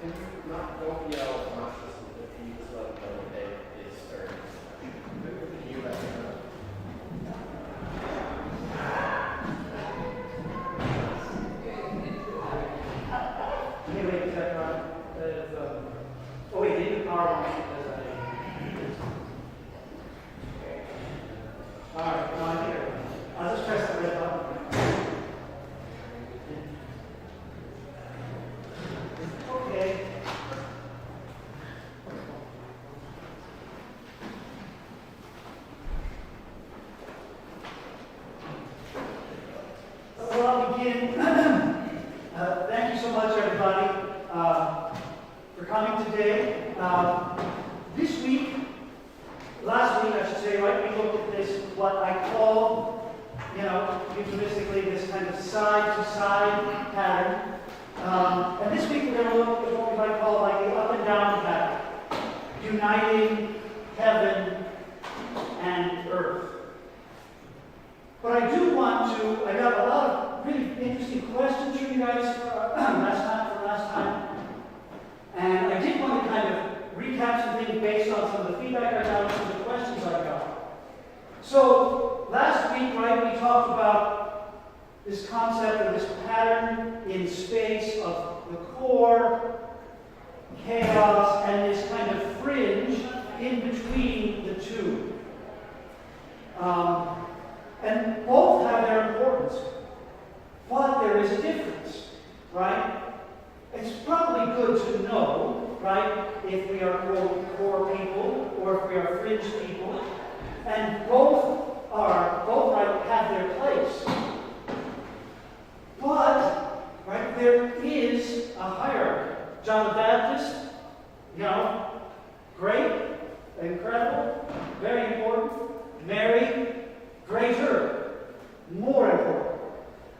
Can you not, don't yell obnoxiously, but can you just let them know that it's starting? Can you let them know? Anyway, is that right? Oh wait, leave the power on. Alright, no, I'm here. I'll just press the red button. Okay. Well, I'll begin. Thank you so much, everybody, for coming today. This week, last week, I should say, right, we looked at this, what I call, euphemistically, this kind of side-to-side pattern. And this week, we're going to look at what we might call like the up and down pattern, uniting heaven and earth. But I do want to, I got a lot of really interesting questions from you guys from last time. And I did want to kind of recap some things based on some of the feedback I got and some of the questions I got. So, last week, right, we talked about this concept of this pattern in space of the core, chaos, and this kind of fringe in between the two. And both have their importance, but there is a difference, right? It's probably good to know, right, if we are core people or if we are fringe people, and both right, have their place. But, right, there is a hierarchy. John the Baptist, great, incredible, very important. Mary, greater, more important.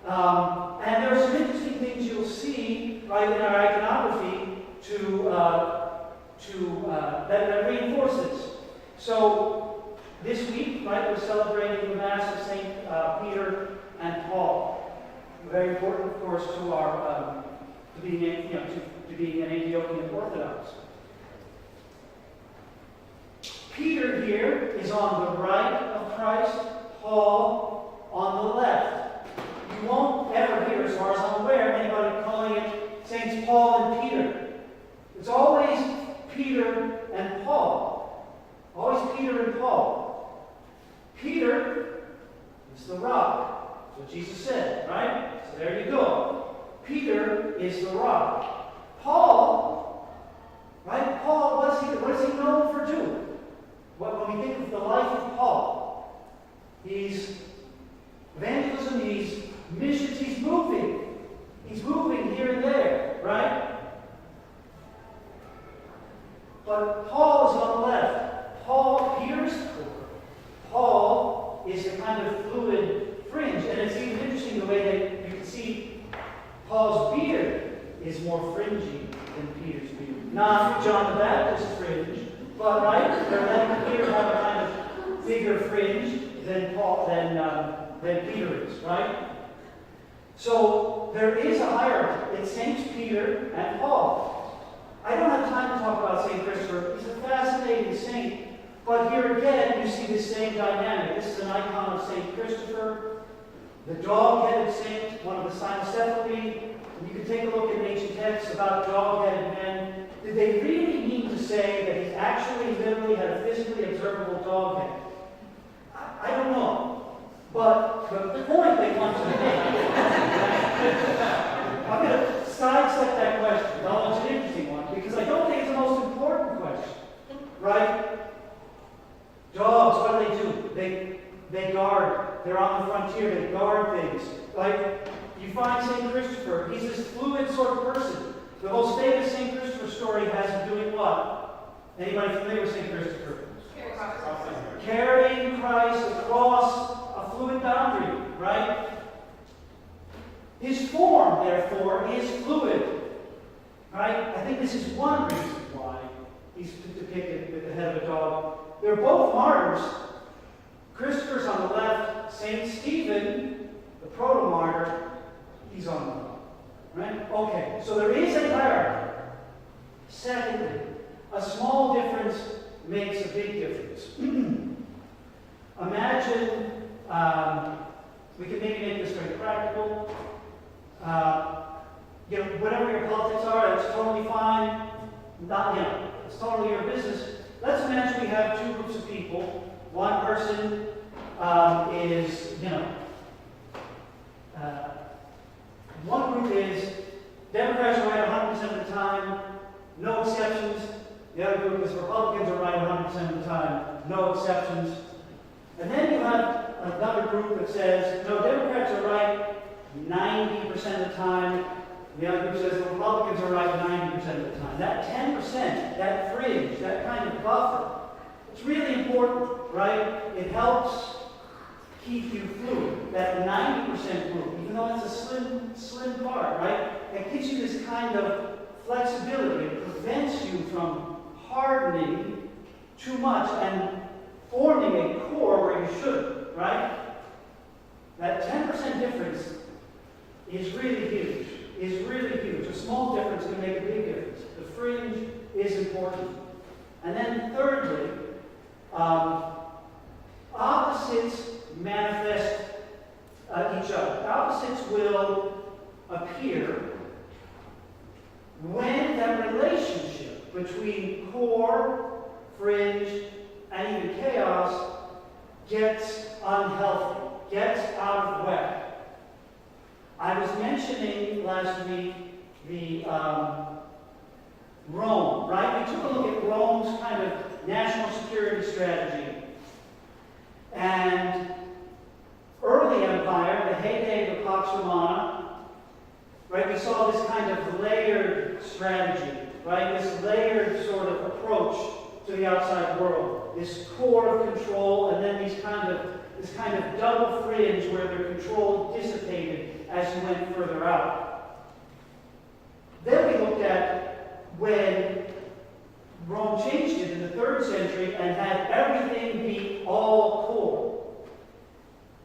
And there are some interesting things you'll see, right, in our iconography that reinforces. So this week, right, we're celebrating the Mass of St. Peter and Paul. Very important, of course, to our to being an Ethiopian Orthodox. Peter here is on the right of Christ, Paul on the left. You won't ever hear, as far as I'm aware, anybody calling it Saints Paul and Peter. It's always Peter and Paul. Always Peter and Paul. Peter is the rock. That's what Jesus said, right? So there you go. Peter is the rock. Paul, right? Paul, what is he known for doing? When we think of the life of Paul, he's evangelism, he's missions, he's moving. He's moving here and there, right? But Paul is on the left. Peter's the core. Paul is the kind of fluid fringe. And it's even interesting the way that you can see Paul's beard is more fringy than Peter's beard. Not John the Baptist's fringe, but right, they're letting Peter have a kind of bigger fringe than Peter is, right? So there is a hierarchy. It's Saints Peter and Paul. I don't have time to talk about St. Christopher. He's a fascinating saint. But here again, you see the same dynamic. This is an icon of St. Christopher, the dog-headed saint, one of the cynocephali. And you can take a look in ancient texts about dog-headed men. Did they really mean to say that he actually literally had a physically observable dog head? I don't know. But the point they want to make, I'm going to sidestep that question. No, it's an interesting one, because I don't think it's the most important question. Right? Dogs, what do? They guard. They're on the frontier. They guard things. Like, you find St. Christopher. He's this fluid sort of person. The most famous St. Christopher story has him doing what? Anybody familiar with St. Christopher? Carrying Christ across a fluid boundary, right? His form, therefore, is fluid, right? I think this is one reason why he's depicted with the head of a dog. They're both martyrs. Christopher's on the left. St. Stephen, the proto-martyr, he's on the right? Okay, so there is a hierarchy. Secondly, a small difference makes a big difference. Imagine, we can maybe make this very practical. Whatever your politics are, that's totally fine. It's totally your business. Let's imagine we have two groups of people. One person is, one group is Democrats are right 100% of the time, no exceptions. The other group is Republicans are right 100% of the time, no exceptions. And then you have another group that says, no, Democrats are right 90% of the time. The other group says Republicans are right 90% of the time. That 10%, that fringe, that kind of buffer, it's really important, right? It helps keep you fluid. That 90% group, even though it's a slim part, right? It gives you this kind of flexibility. It prevents you from hardening too much and forming a core where you shouldn't, right? That 10% difference is really huge. A small difference can make a big difference. The fringe is important. And then thirdly, opposites manifest each other. Opposites will appear when that relationship between core, fringe, and even chaos gets unhealthy, gets out of whack. I was mentioning last week the Rome, right? We took a look at Rome's kind of national security strategy. And early empire, the heyday of the Pax Romana, right? We saw this kind of layered strategy, right? This layered sort of approach to the outside world. This core of control, and then this kind of double fringe where the control dissipated as you went further out. Then we looked at when Rome changed it in the 3rd century and had everything be all core.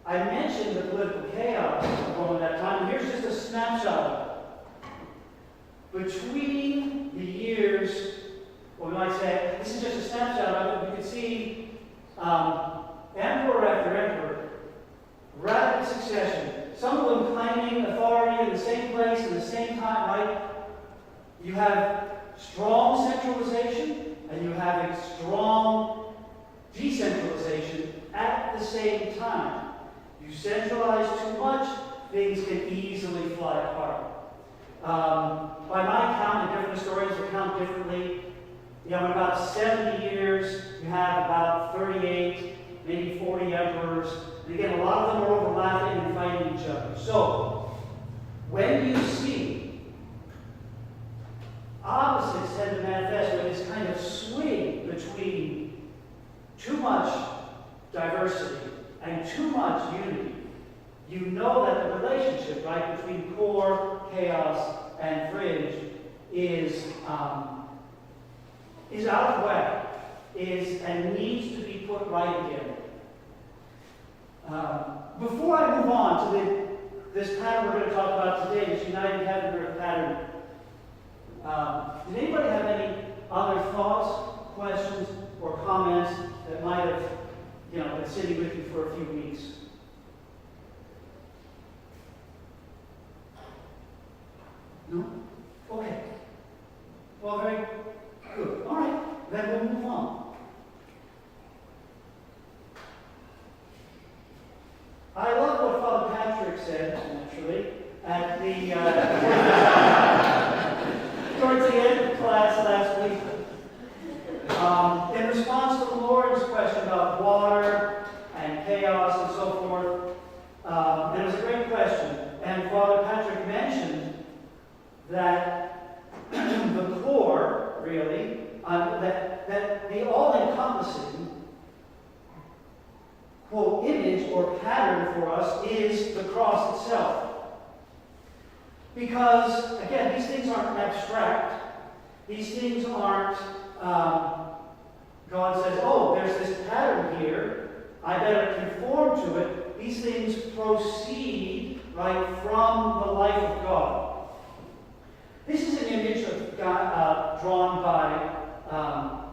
I mentioned the political chaos of Rome at that time, and here's just a snapshot of it. Between the years, or we might say, this is just a snapshot of it, we could see emperor after emperor, rapid succession, some of them claiming authority in the same place at the same time, right? You have strong centralization and you have a strong decentralization at the same time. You centralize too much, things can easily fly apart. By my count, and different historians will count differently, in about 70 years, you have about 38, maybe 40 emperors. And again, a lot of them are overlapping and fighting each other. So, when you see opposites tend to manifest with this kind of swing between too much diversity and too much unity, you know that the relationship, right, between core, chaos, and fringe is out of whack, and needs to be put right again. Before I move on to this pattern we're going to talk about today, this United Heaven Earth pattern, did anybody have any other thoughts, questions, or comments that might have, been sitting with you for a few weeks? No? Okay. Well, very good. All right. Then we'll move on. I love what Father Patrick said, naturally, at towards the end of class last week. In response to the Lord's question about water and chaos and so forth, and it was a great question. And Father Patrick mentioned that the core, really, that the all-encompassing, quote, image or pattern for us is the cross itself. Because, again, these things aren't abstract. These things aren't, God says, oh, there's this pattern here. I better conform to it. These things proceed, right, from the life of God. This is an image of God, drawn by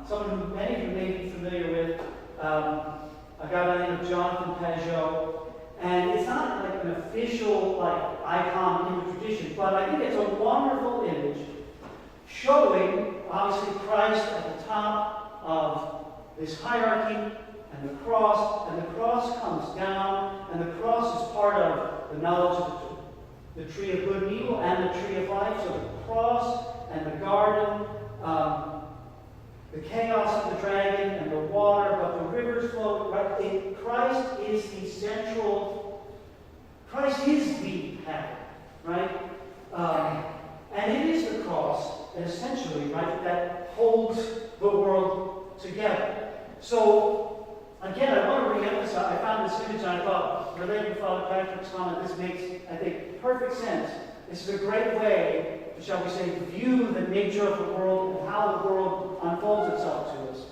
someone who many of you may be familiar with, a guy by the name of Jonathan Pajot. And it's not like an official icon in the tradition, but I think it's a wonderful image showing, obviously, Christ at the top of this hierarchy, and the cross comes down, and the cross is part of the knowledge of the tree of good and evil and the tree of life. So the cross and the garden, the chaos of the dragon and the water, but the rivers flow. Right? Christ is the central, Christ is the pattern, right? And it is the cross, essentially, right, that holds the world together. So, again, I want to re-emphasize, I found this image and I thought, related to Father Patrick's comment, this makes, I think, perfect sense. This is a great way to, shall we say, view the nature of the world and how the world unfolds itself to us.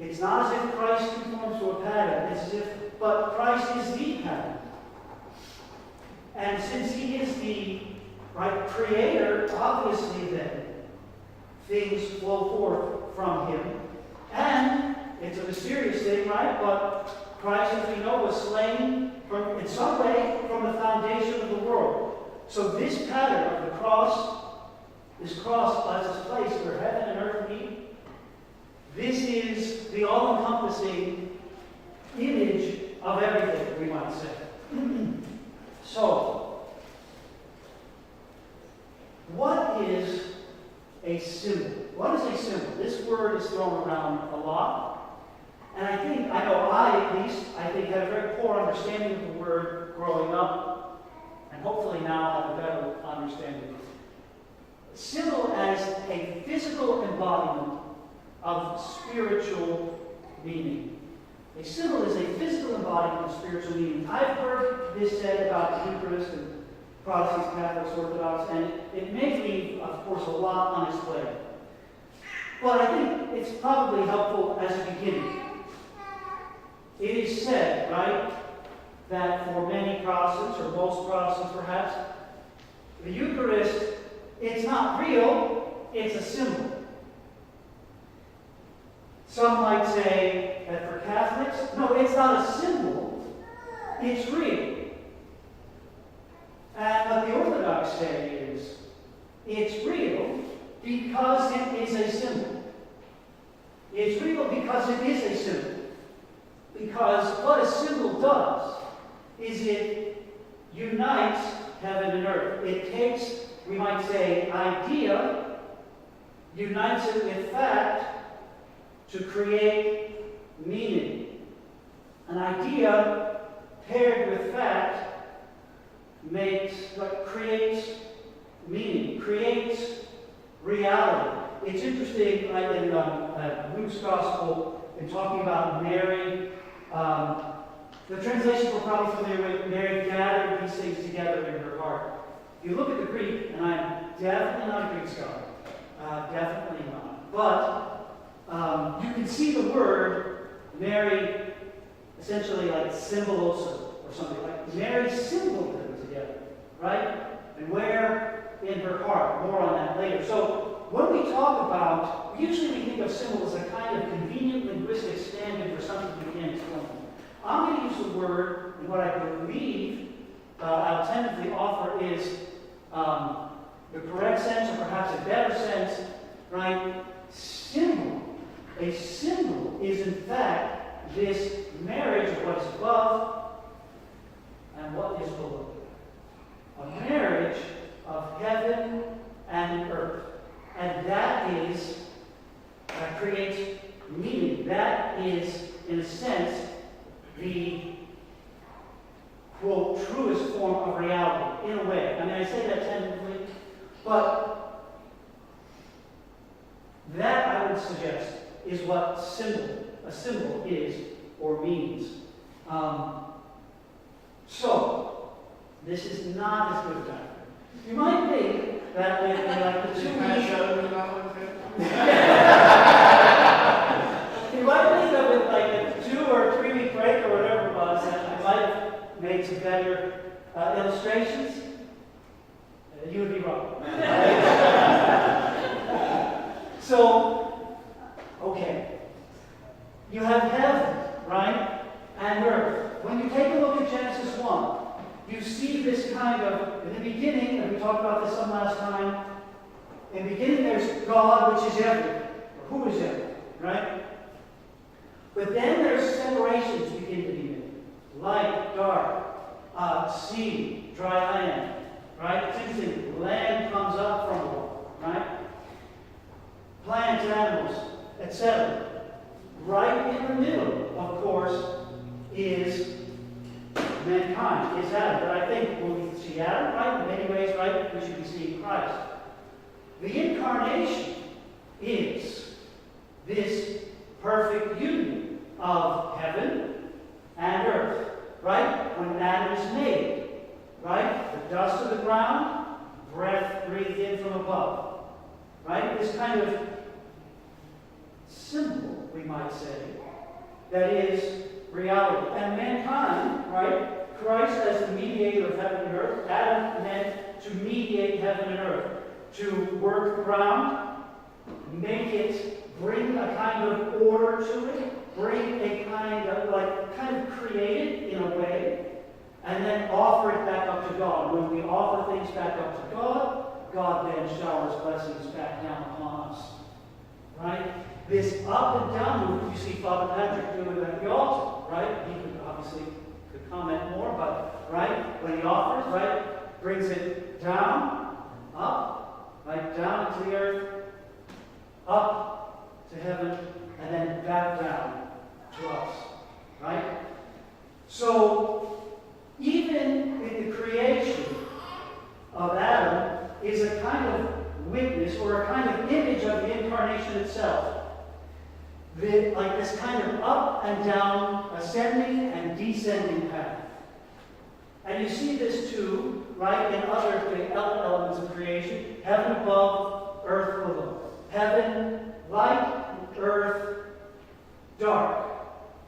It's not as if Christ conforms to a pattern, it's as if, but Christ is the pattern. And since he is the creator, obviously then, things flow forth from him. And it's a mysterious thing, right? But Christ, as we know, was slain in some way from the foundation of the world. So this pattern of the cross, this cross as this place where heaven and earth meet, this is the all-encompassing image of everything, we might say. So, what is a symbol? What is a symbol? This word is thrown around a lot. And I know I at least, had a very poor understanding of the word growing up, and hopefully now have a better understanding. Symbol as a physical embodiment of spiritual meaning. A symbol is a physical embodiment of spiritual meaning. I've heard this said about the Eucharist and Protestants, Catholics, Orthodox, and it may leave, of course, a lot on its plate. But I think it's probably helpful as a beginning. It is said, right, that for many Protestants, or most Protestants perhaps, the Eucharist, it's not real, it's a symbol. Some might say that for Catholics, no, it's not a symbol, it's real. And what the Orthodox say is, it's real because it is a symbol. It's real because it is a symbol. Because what a symbol does is it unites heaven and earth. It takes, we might say, idea, unites it with fact to create meaning. An idea paired with fact creates meaning, creates reality. It's interesting, like in Luke's Gospel, in talking about Mary, the translations we're probably familiar with, Mary gathered these things together in her heart. If you look at the Greek, and I'm definitely not a Greek scholar, definitely not, but you can see the word Mary essentially like symbolosa or something like Mary symboled them together, right? And where in her heart. More on that later. So when we talk about, usually we think of symbol as a kind of convenient linguistic stand-in for something we can't explain. I'm going to use the word, and what I believe I'll tentatively offer is the correct sense, or perhaps a better sense, right? Symbol. A symbol is in fact this marriage of what is above and what is below. A marriage of heaven and earth. And that creates meaning. That is, in a sense, the, quote, truest form of reality, in a way. I mean, I say that tentatively, but that, I would suggest, is what a symbol is or means. So, this is not as good a time. You might think that with like the 2 weeks. You might think that with like a 2 or 3 week break or whatever it was, that I might have made some better illustrations. You would be wrong. talked about this some last time. In the beginning, there's God, which is everything, or who is everything, right? But then there's separations begin to be made. Light, dark, sea, dry land, right? It's interesting. Land comes up from the water, right? Plants, animals, etc. Right in the middle, of course, is mankind, is Adam. But I think when we see Adam, right, in many ways, right, we should be seeing Christ. The incarnation is this perfect union of heaven and earth, right? When Adam is made, right? The dust of the ground, breath breathed in from above, right? This kind of symbol, we might say, that is reality. And mankind, right? Christ as the mediator of heaven and earth. Adam meant to mediate heaven and earth, to work the ground, make it, bring a kind of order to it, bring a kind of create it in a way, and then offer it back up to God. When we offer things back up to God, God then showers blessings back down upon us. Right? This up and down movement you see Father Patrick doing at the altar, right? He could obviously comment more, but right, when he offers, right, brings it down, up, right, down to the earth, up to heaven, and then back down to us. Right? So even in the creation of Adam is a kind of witness or a kind of image of the incarnation itself. Like this kind of up and down, ascending and descending path. And you see this too, right, in other elements of creation. Heaven above, earth below. Heaven, light, earth, dark.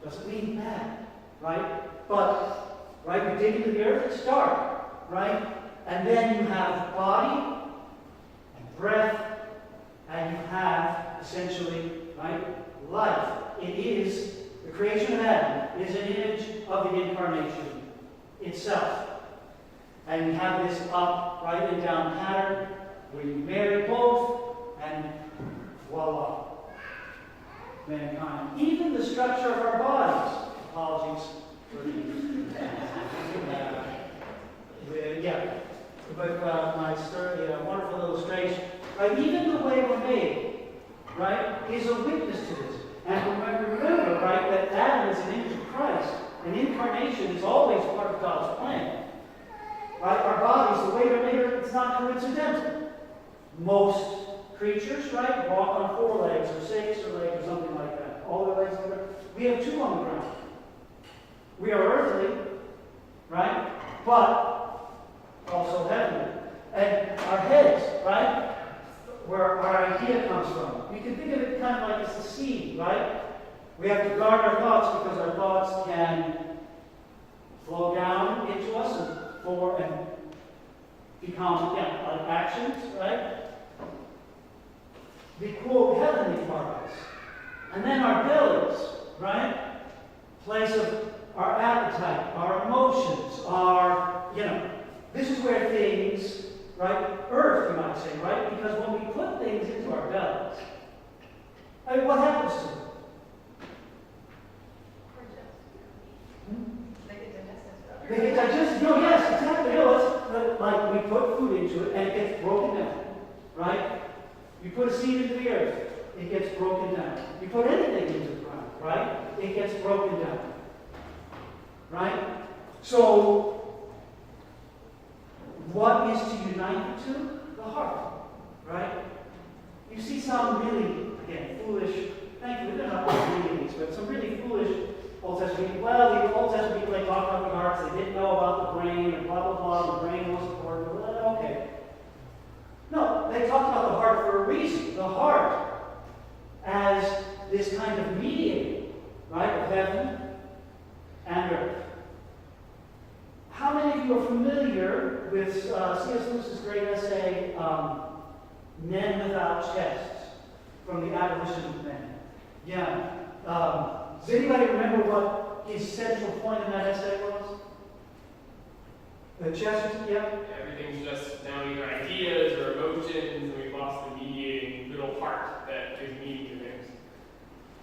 Doesn't mean bad, right? But, right, we dig into the earth, it's dark, right? And then you have body and breath, and you have essentially, right, life. It is, the creation of Adam is an image of the incarnation itself. And you have this up, right, and down pattern where you marry both, and voila, mankind. Even the structure of our bodies. Apologies for the with my wonderful illustration. Right, even the way we're made, right, is a witness to this. And remember, right, that Adam is an image of Christ. And incarnation is always part of God's plan. Right? Our bodies, the way they're made, it's not coincidental. Most creatures, right, walk on 4 legs or 6 or legs or something like that. All their legs are there. We have 2 on the ground. We are earthly, right, but also heavenly. And our heads, right, where our idea comes from. You can think of it kind of like it's a seed, right? We have to guard our thoughts because our thoughts can flow down into us and become, like actions, right? The quote heavenly part of us. And then our bellies, right? Place of our appetite, our emotions, this is where things, right? Earth, you might say, right? Because when we put things into our bellies, what happens to them? They get digested. No, yes, exactly. It's like we put food into it and it gets broken down, right? You put a seed into the earth, it gets broken down. You put anything into the ground, right? It gets broken down, right? So, what is to unite the two? The heart, right? You see some really, again, foolish, thankfully they're not all these, but some really foolish Old Testament people. Well, the Old Testament people, they talk about the hearts, they didn't know about the brain, and blah, blah, blah, the brain was important. Well, okay. No, they talked about the heart for a reason. The heart as this kind of mediator, right, of heaven and earth. How many of you are familiar with C.S. Lewis's great essay, Men Without Chests, from the Abolition of Men? Yeah. Does anybody remember what his central point in that essay was? Chester, yeah? Everything's just now either ideas or emotions, and we've lost the mediating little part that gives meaning to things.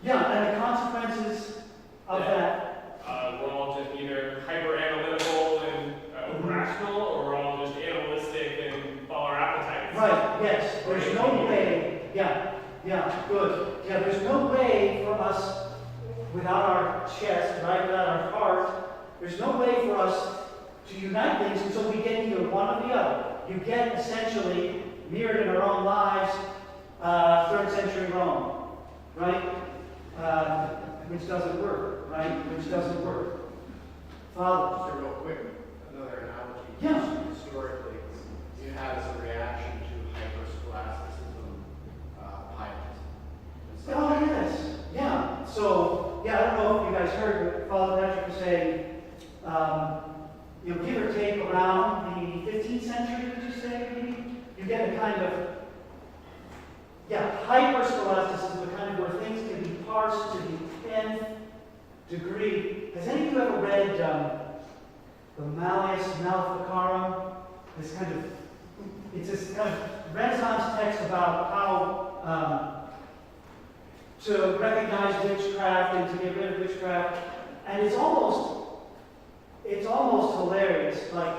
Yeah, and the consequences of that. We're all just either hyper-analytical and rational, or we're all just animalistic and follow our appetites. Right, yes. There's no way, good. Yeah, there's no way for us, without our chest, right, without our heart, there's no way for us to unite things until we get either one or the other. You get essentially, mirrored in our own lives, 3rd century Rome, right? Which doesn't work, right? Which doesn't work. Father. Just a real quick, another analogy. Yeah. Historically, you had as a reaction to hyper-scholasticism, pietism. Oh, yes. Yeah. So, yeah, I don't know if you guys heard, but Father Patrick was saying, give or take around the 15th century, did you say, maybe? You get a kind of, hyper-scholasticism, the kind of where things can be parsed to the 10th degree. Has any of you ever read the Malleus Maleficarum? It's this kind of Renaissance text about how to recognize witchcraft and to get rid of witchcraft. And it's almost hilarious, like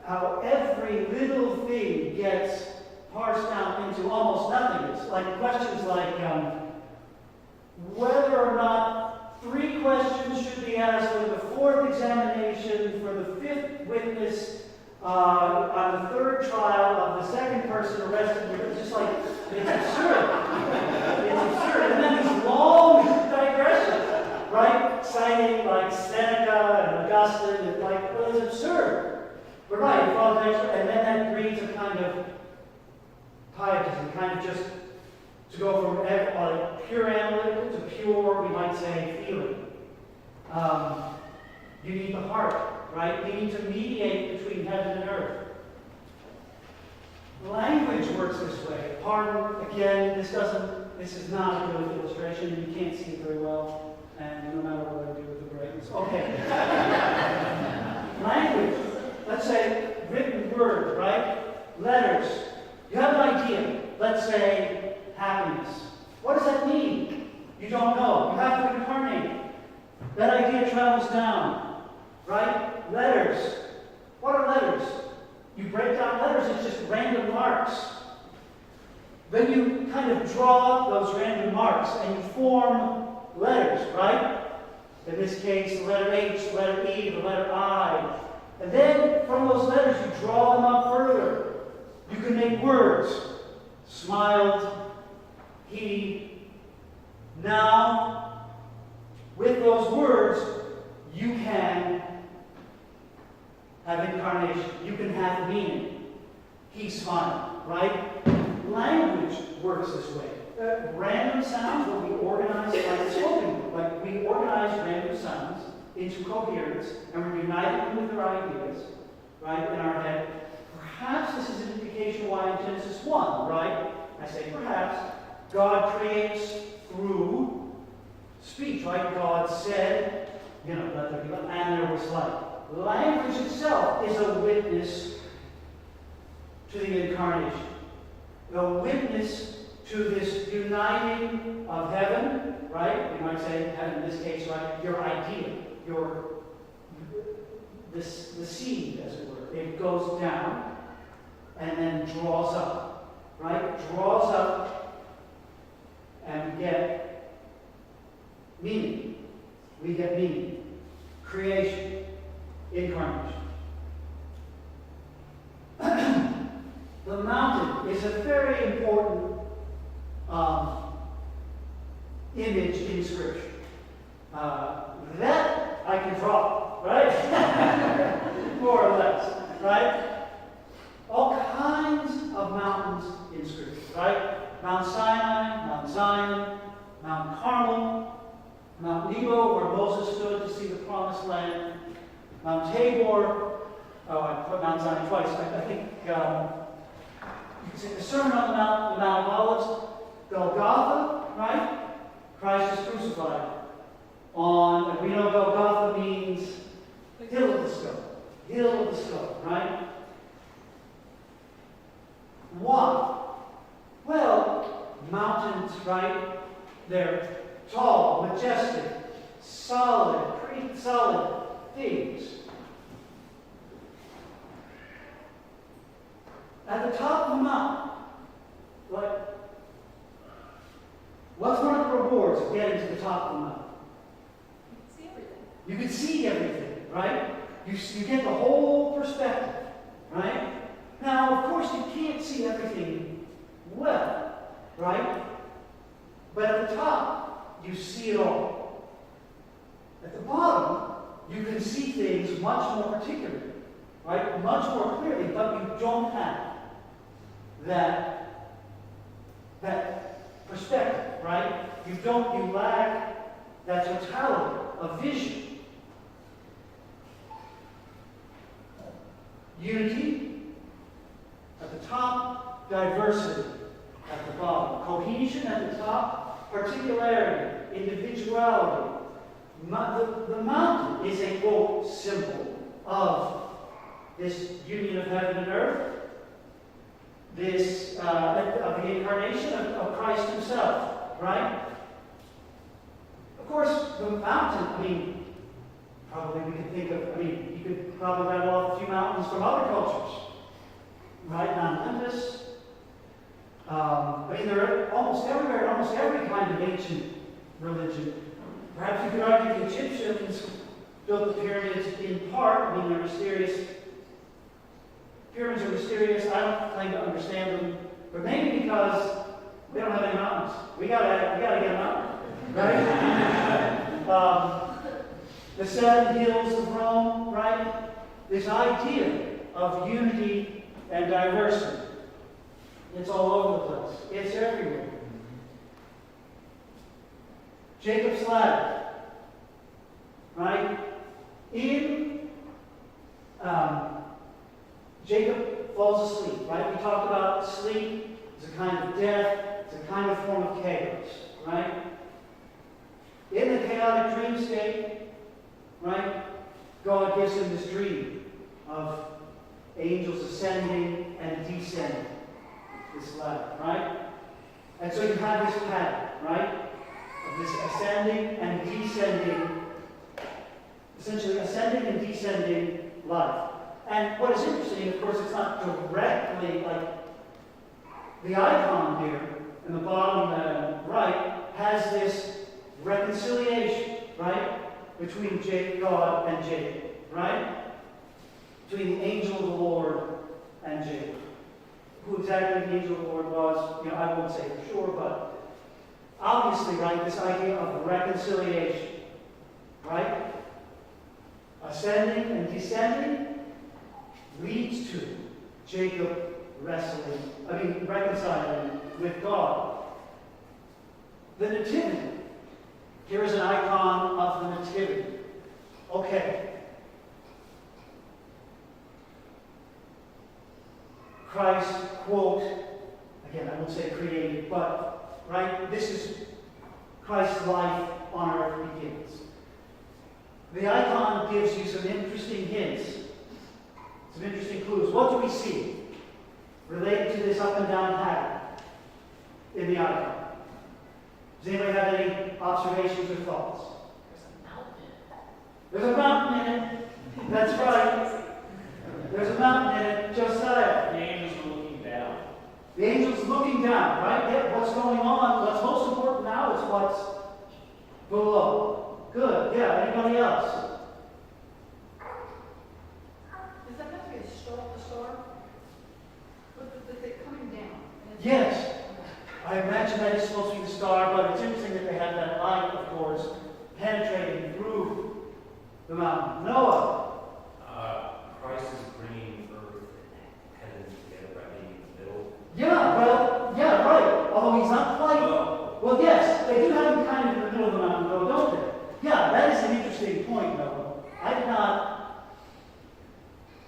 how every little thing gets parsed down into almost nothingness. Like questions like whether or not 3 questions should be asked for the 4th examination, for the 5th witness, on the 3rd trial of the 2nd person arrested. It's just like, it's absurd. It's absurd. And then these long digressions, right? Citing like Seneca and Augustine, and like, well, it's absurd. But right, and then that breeds a kind of pietism, kind of just to go from pure analytical to pure, we might say, feeling. You need the heart, right? You need to mediate between heaven and earth. Language works this way. Pardon, again, this is not a good illustration, and you can't see it very well, and no matter what I do with the brightness. Okay. Language, let's say written word, right? Letters. You have an idea, let's say happiness. What does that mean? You don't know. You have to incarnate it. That idea travels down, right? Letters. What are letters? You break down letters, it's just random marks. Then you kind of draw those random marks and you form letters, right? In this case, the letter H, the letter E, the letter I. And then from those letters, you draw them up further. You can make words. Smiled, he, now. With those words, you can have incarnation. You can have meaning. He smiled, right? Language works this way. Random sounds, when we organize, like spoken, like we organize random sounds into coherence, and we unite them with our ideas, right, in our head. Perhaps this is an indication why in Genesis 1, right? I say perhaps, God creates through speech, right? God said, let there be light, and there was light. Language itself is a witness to the incarnation. A witness to this uniting of heaven, right? We might say heaven in this case, right? Your idea, the seed, as it were. It goes down and then draws up, right? Draws up and we get meaning. We get meaning. Creation. Incarnation. The mountain is a very important image in Scripture. That I can draw, right? More or less, right? All kinds of mountains in Scripture, right? Mount Sinai, Mount Zion, Mount Carmel, Mount Nebo, where Moses stood to see the Promised Land, Mount Tabor. Oh, I put Mount Zion twice. I think you can say the Sermon on the Mount of Olives, Golgotha, right? Christ is crucified on, and we know Golgotha means hill of the skull, hill of the skull, right? Why? Well, mountains, right? They're tall, majestic, solid, pretty solid things. At the top of the mountain, like, what's one of the rewards of getting to the top of the mountain? See everything. You can see everything, right? You get the whole perspective, right? Now, of course, you can't see everything well, right? But at the top, you see it all. At the bottom, you can see things much more particularly, right? Much more clearly, but you don't have that perspective, right? You lack that totality of vision. Unity at the top, diversity at the bottom. Cohesion at the top, particularity, individuality. The mountain is a, quote, symbol of this union of heaven and earth, this, of the incarnation of Christ himself, right? Of course, the mountain, probably we could think of, you could probably rattle off a few mountains from other cultures, right? Mount Olympus. They're almost everywhere, almost every kind of ancient religion. Perhaps you could argue the Egyptians built the pyramids in part. They're mysterious. Pyramids are mysterious. I don't claim to understand them, but maybe because we don't have any mountains. We gotta get a mountain, right? The 7 hills of Rome, right? This idea of unity and diversity. It's all over the place. It's everywhere. Jacob's ladder, right? Jacob falls asleep, right? We talked about sleep as a kind of death, it's a kind of form of chaos, right? In the chaotic dream state, right, God gives him this dream of angels ascending and descending this ladder, right? And so you have this pattern, right, of this ascending and descending, essentially ascending and descending life. And what is interesting, of course, it's not directly like the icon here in the bottom right has this reconciliation, right, between God and Jacob, right? Between the angel of the Lord and Jacob. Who exactly the angel of the Lord was, I won't say for sure, but obviously, right, this idea of reconciliation, right? Ascending and descending leads to Jacob reconciling with God. The Nativity. Here is an icon of the Nativity. Okay. Christ, quote, again, I won't say created, but, right, this is Christ's life on earth begins. The icon gives you some interesting hints, some interesting clues. What do we see related to this up and down pattern in the icon? Does anybody have any observations or thoughts? There's a mountain in it. That's right. There's a mountain in it, Josiah. The angels are looking down. The angel's looking down, right? Yeah, what's going on? What's most important now is what's below. Good. Yeah. Anybody else? Is that meant to be a star? But they're coming down. Yes. I imagine that is supposed to be the star, but it's interesting that they have that light, of course, penetrating through the mountain. Noah. Christ is bringing earth and heaven together by being in the middle. Yeah, right. Although he's not quite. Well, yes, they do have him kind of in the middle of the mountain, though, don't they? Yeah, that is an interesting point, though.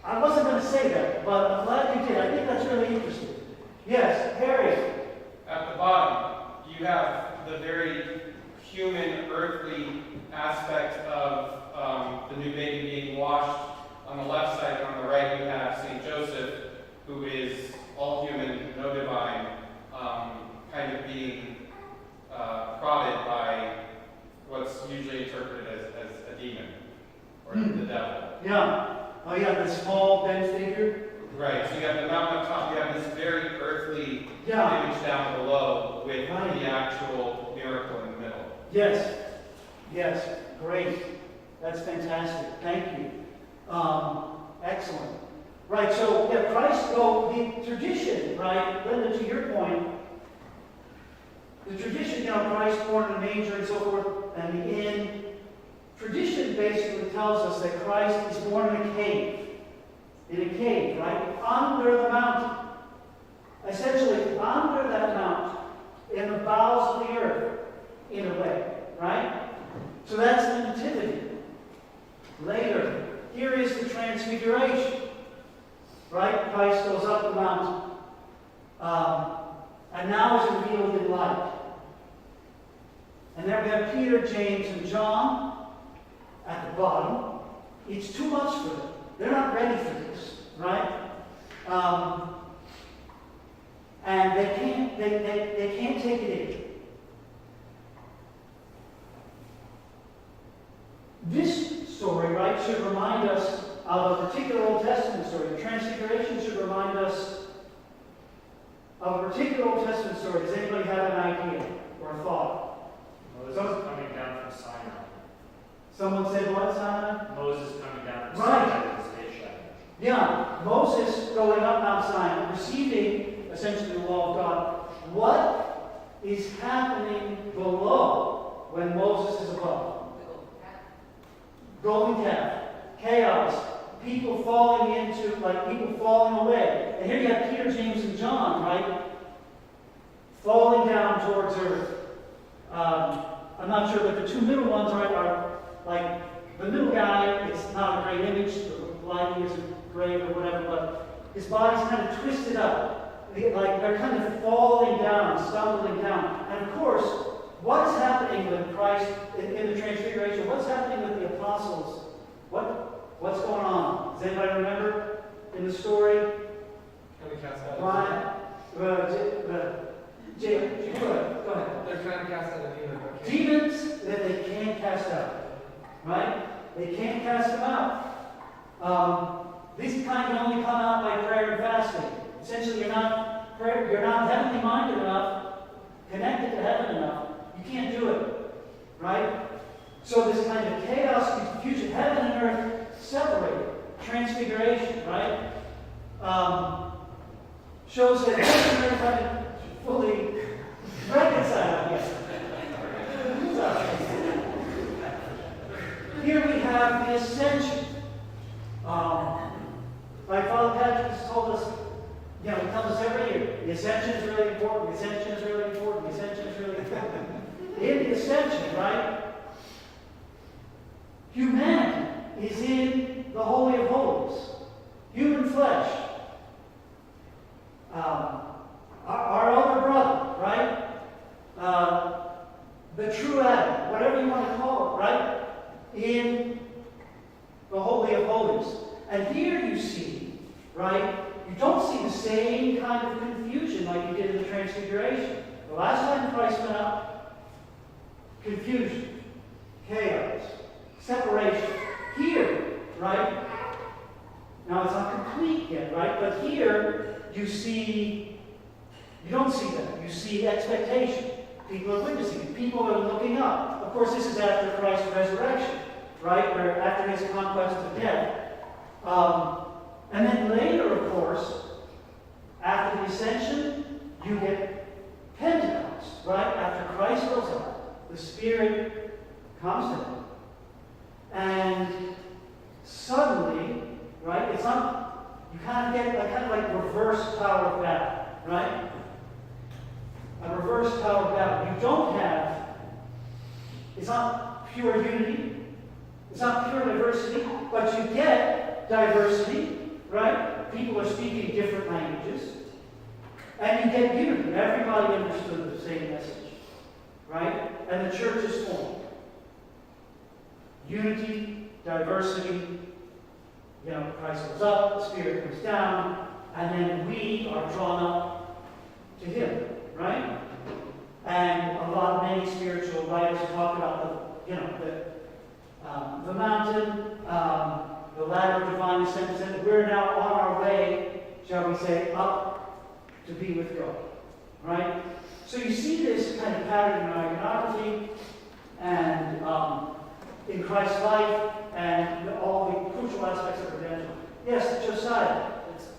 I wasn't going to say that, but I'm glad you did. I think that's really interesting. Yes, Harry. At the bottom, you have the very human, earthly aspect of the new baby being washed on the left side Yes, yes, great. That's fantastic. Thank you. Excellent. Right, so yeah, Christ, so the tradition, right, Linda, to your point, the tradition, Christ born in a manger and so forth, and the inn, tradition basically tells us that Christ is born in a cave, right, under the mountain. Essentially, under that mountain, in the bowels of the earth, in a way, right? So that's the nativity. Later, here is the transfiguration, right? Christ goes up the mountain, and now is revealed in light. And then we have Peter, James, and John at the bottom. It's too much for them. They're not ready for this, right? And they can't take it in. This story, right, should remind us of a particular Old Testament story. The Transfiguration should remind us of a particular Old Testament story. Does anybody have an idea or a thought? Moses coming down from Sinai. Someone said what, Simon? Moses coming down from Right. Sinai with his face shut. Yeah, Moses going up Mount Sinai, receiving essentially the law of God. What is happening below when Moses is above? Golden calf, chaos, people falling into, people falling away. And here you have Peter, James, and John, right? Falling down towards earth. I'm not sure, but the two middle ones are like the middle guy. It's not a great image. The lighting isn't great or whatever, but his body's kind of twisted up. They're kind of falling down, stumbling down. And of course, what's happening with Christ in the Transfiguration? What's happening with the apostles? What's going on? Does anybody remember in the story? Can we cast out Brian? Jake, go ahead. They're trying to cast out a demon, but can't. Demons that they can't cast out. Right? They can't cast them out. These kind can only come out by prayer and fasting. Essentially, you're not heavenly minded enough, connected to heaven enough. You can't do it. Right? So this kind of chaos, confusion, heaven and earth separated. Transfiguration, right? Shows that heaven and earth haven't fully reconciled yet. Here we have the ascension. Like Father Patrick has told us, he tells us every year, the ascension is really important, the ascension is really important, the ascension is really important. In the ascension, right? Humanity is in the Holy of Holies. Human flesh. Our other brother, right? The true Adam, whatever you want to call it, right? In the Holy of Holies. And here you see, right? You don't see the same kind of confusion like you did in the Transfiguration. The last time Christ went up, confusion, chaos, separation. Here, right? Now it's not complete yet, right? But here you don't see that. You see expectation. People are witnessing it. People are looking up. Of course, this is after Christ's resurrection, right? Where after his conquest of death. And then later, of course, after the ascension, you get Pentecost, right? After Christ goes up, the Spirit comes down. And suddenly, right, it's not, you kind of get a kind of like reverse Tower of Babel, right? A reverse Tower of Babel. You don't have, it's not pure unity, it's not pure diversity, but you get diversity, right? People are speaking different languages. And you get unity. Everybody understood the same message, right? And the church is formed. Unity, diversity, Christ goes up, the Spirit comes down, and then we are drawn up to Him, right? And many spiritual writers talk about the mountain, the ladder of divine ascent, and we're now on our way, shall we say, up to be with God, right? So you see this kind of pattern in iconography. and in Christ's life and all the crucial aspects of redemption. Yes, Josiah.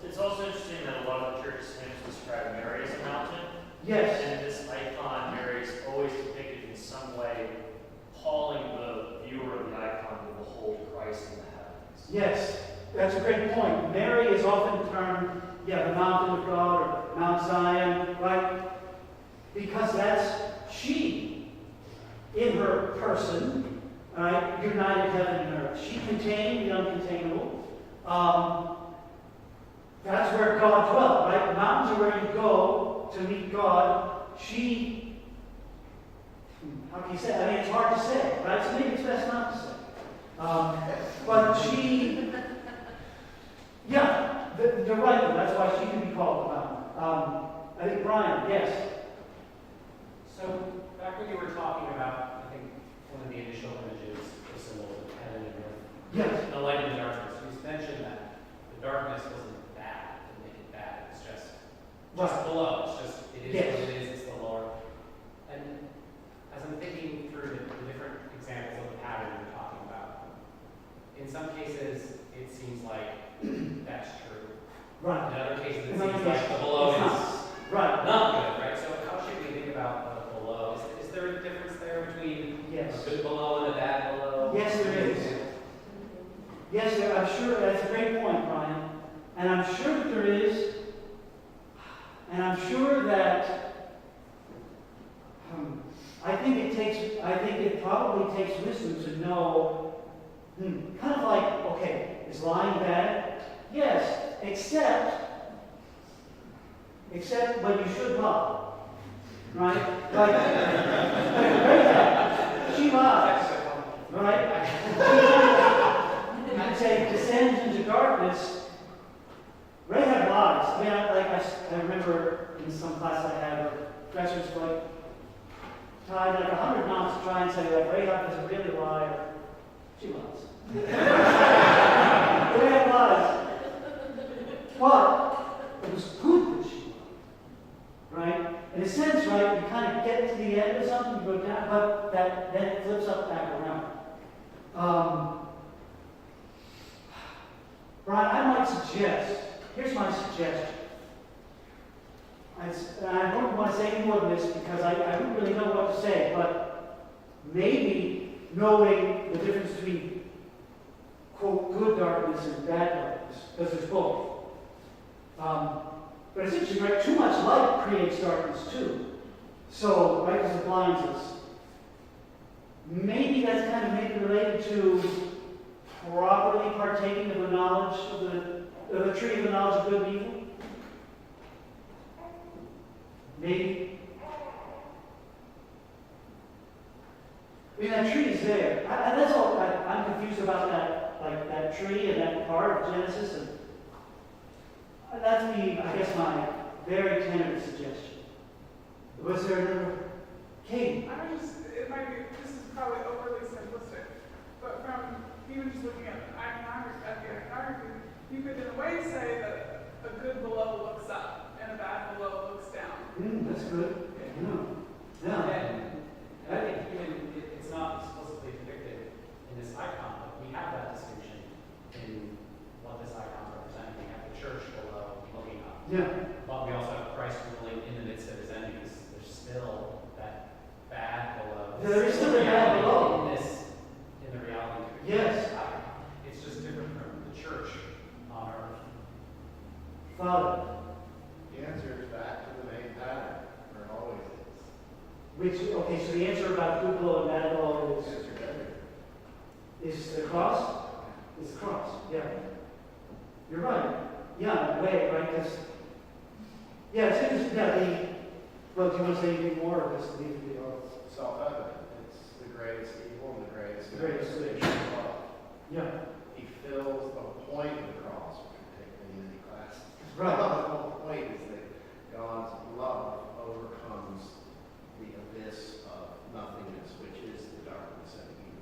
It's also interesting that a lot of the church's hymns describe Mary as a mountain. Yes. And this icon, Mary is always depicted in some way, calling the viewer of the icon to behold Christ in the heavens. Yes, that's a great point. Mary is often termed, the mountain of God or Mount Zion, right? Because that's she, in her person, right, united heaven and earth. She contained the uncontainable. That's where God dwelt, right? The mountains are where you go to meet God. She, how can you say? I mean, it's hard to say, right? So maybe it's best not to say. But she, you're right, though. That's why she can be called the mountain. I think Brian, yes. So, back when you were talking about, I think, one of the initial images, the symbols of heaven and earth, Yes. the light and the darkness, you mentioned that the darkness wasn't bad, to make it bad, it's just Right. below, it is Yes. what it is, it's the lower. And as I'm thinking through the different examples of the pattern you're talking about, in some cases, it seems like that's true. Right. In other cases, it In seems other like cases, the below it's is not. Right. not good, right? So how should we think about the below? Is there a difference there between Yes. a good below and a bad below? Yes, there is. Yes, I'm sure that's a great point, Brian. And I'm sure that there is. And I'm sure that I think it probably takes wisdom to know, kind of like, okay, is lying bad? Yes, except when you should lie. Right? Like Rahab, she lies. Right? You could say descends into darkness. Rahab lies. I mean, I remember in some class I had where professors like tied like 100 knots to try and say like Rahab doesn't really lie. Or, she lies. Rahab lies. But it was good that she lied. Right? In a sense, right, you kind of get to the end of something, you go down, but that then it flips up back around. Brian, I might suggest, here's my suggestion. I don't want to say any more than this because I don't really know what to say, but maybe knowing the difference between, quote, good darkness and bad darkness, because there's both. But it's interesting, right? Too much light creates darkness too. So, right, because it blinds us. Maybe that's kind of maybe related to properly partaking of the knowledge of the tree of the knowledge of good and evil. Maybe. I mean, that tree is there. That's all. I'm confused about that, like that tree and that part of Genesis. And that's me, I guess, my very tentative suggestion. Was there another? Katie? This is probably overly simplistic, but from even just looking at the iconography, you could in a way say that a good below looks up and a bad below looks down. That's good. Yeah. And I think even it's not explicitly depicted in this icon, but we have that distinction in what this icon represents. We have the church below looking up. Yeah. But we also have Christ ruling in the midst of his enemies. There's still that bad below. There is still a bad below. In the reality of Yes. it's just different from the church on earth. Father, The answer is back to the main pattern, where it always so the answer about good below and bad below is. Answer everything. is the cross? Is the cross, yeah. You're right. Yeah, in a way, right? Because, it's interesting. Well, do you want to say anything more or just leave it be all? Self-evident. It's the greatest evil and the greatest The greatest good. good. Yeah. He fills the point of the cross, which we take in many classes. Right. The whole point is that God's love overcomes the abyss of nothingness, which is the darkness and evil.